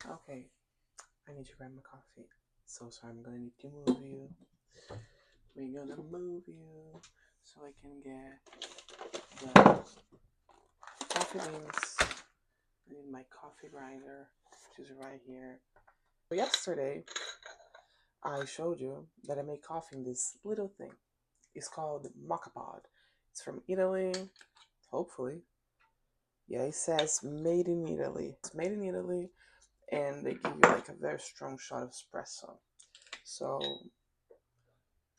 Okay, I need to grab my coffee. So sorry, I'm gonna need to move you. We're gonna move you so I can get the coffee beans. I need my coffee grinder, which is right here. So yesterday, I showed you that I make coffee in this little thing. It's called Mocha Pod. It's from Italy, hopefully. Yeah, it says made in Italy. It's made in Italy, and they give you like a very strong shot of espresso. So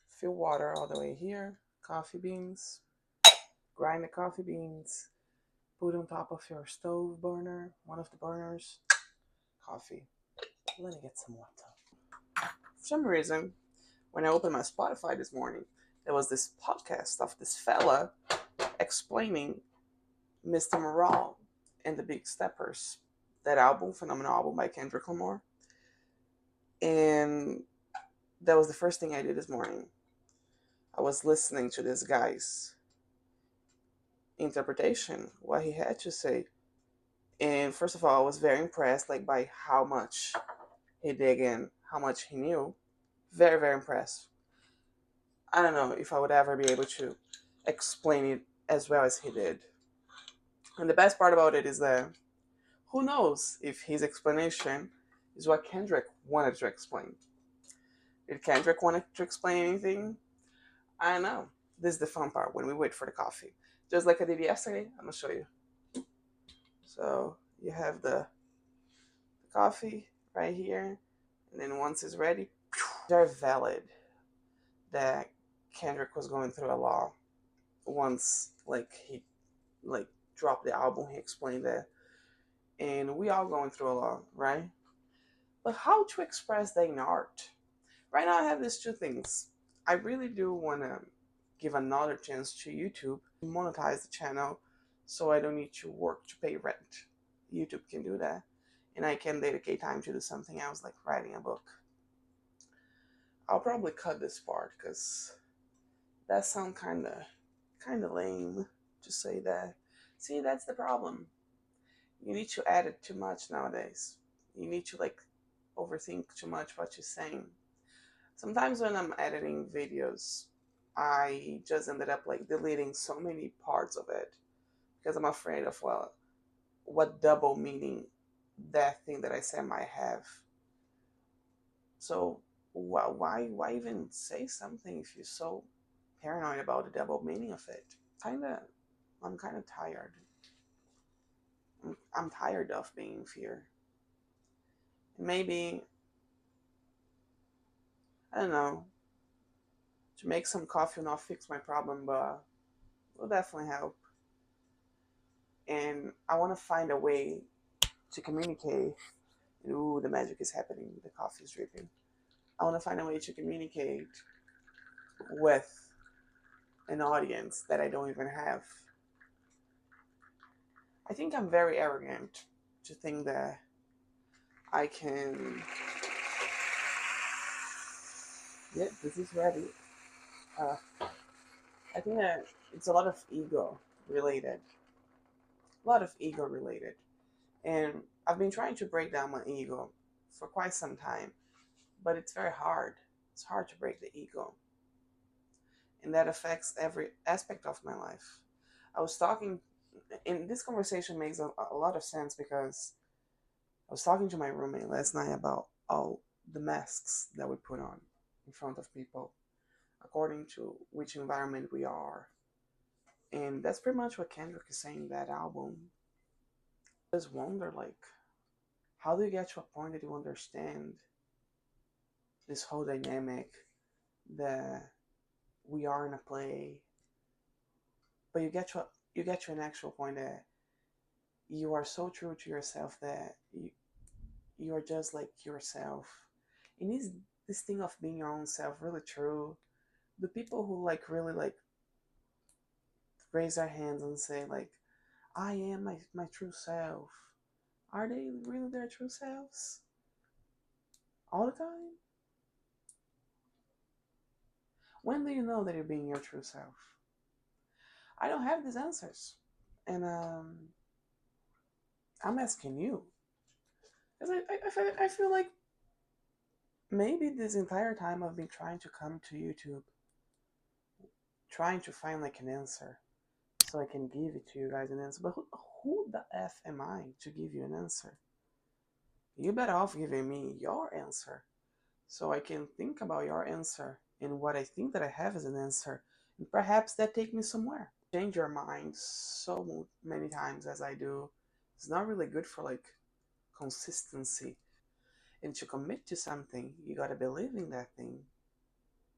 fill water all the way here, coffee beans, grind the coffee beans, put on top of your stove burner, one of the burners, coffee. Let me get some water. For some reason, when I opened my Spotify this morning, there was this podcast of this fella explaining Mr. Morale and the Big Steppers, that album, phenomenal album by Kendrick Lamar. And that was the first thing I did this morning. I was listening to this guy's interpretation, what he had to say. And first of all, I was very impressed like by how much he dig in, how much he knew. Very, very impressed. I don't know if I would ever be able to explain it as well as he did. And the best part about it is that who knows if his explanation is what Kendrick wanted to explain. Did Kendrick want to explain anything? I don't know. This is the fun part when we wait for the coffee. Just like I did yesterday, I'm gonna show you. So you have the coffee right here, and then once it's ready, they're valid that Kendrick was going through a lot once like he like dropped the album. He explained that, and we all going through a lot, right? But how to express that in art? Right now, I have these two things. I really do want to give another chance to YouTube, monetize the channel, so I don't need to work to pay rent. YouTube can do that, and I can dedicate time to do something else, like writing a book. I'll probably cut this part because that sounds kind of lame to say that. See, that's the problem. You need to edit too much nowadays. You need to like overthink too much what you're saying. Sometimes when I'm editing videos, I just ended up like deleting so many parts of it because I'm afraid of what double meaning that thing that I said might have. So why even say something if you're so paranoid about the double meaning of it? I'm kind of tired. I'm tired of being in fear. Maybe, I don't know, to make some coffee will not fix my problem, but will definitely help. And I want to find a way to communicate. Ooh, the magic is happening. The coffee is dripping. I want to find a way to communicate with an audience that I don't even have. I think I'm very arrogant to think that I can. Yeah, this is ready. Uh, I think that it's a lot of ego related. A lot of ego related. And I've been trying to break down my ego for quite some time, but it's very hard. It's hard to break the ego. And that affects every aspect of my life. I was talking, and this conversation makes a lot of sense because I was talking to my roommate last night about all the masks that we put on in front of people according to which environment we are. And that's pretty much what Kendrick is saying in that album. I just wonder, like, how do you get to a point that you understand this whole dynamic that we are in a play, but you get to an actual point that you are so true to yourself that you are just like yourself. And is this thing of being your own self really true? The people who like really like raise their hands and say like, I am my true self, are they really their true selves all the time? When do you know that you're being your true self? I don't have these answers, and I'm asking you. Because I feel like maybe this entire time I've been trying to come to YouTube, trying to find like an answer so I can give it to you guys an answer. But who the F am I to give you an answer? You better off giving me your answer so I can think about your answer and what I think that I have as an answer. And perhaps that take me somewhere. Change your mind so many times as I do. It's not really good for like consistency. And to commit to something, you gotta believe in that thing.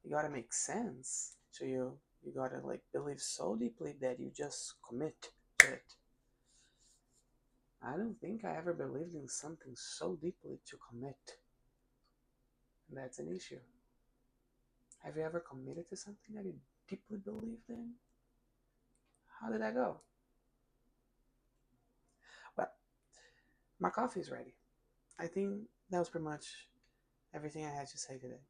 You gotta make sense to you. You gotta like believe so deeply that you just commit to it. I don't think I ever believed in something so deeply to commit. And that's an issue. Have you ever committed to something that you deeply believed in? How did that go? Well, my coffee is ready. I think that was pretty much everything I had to say today.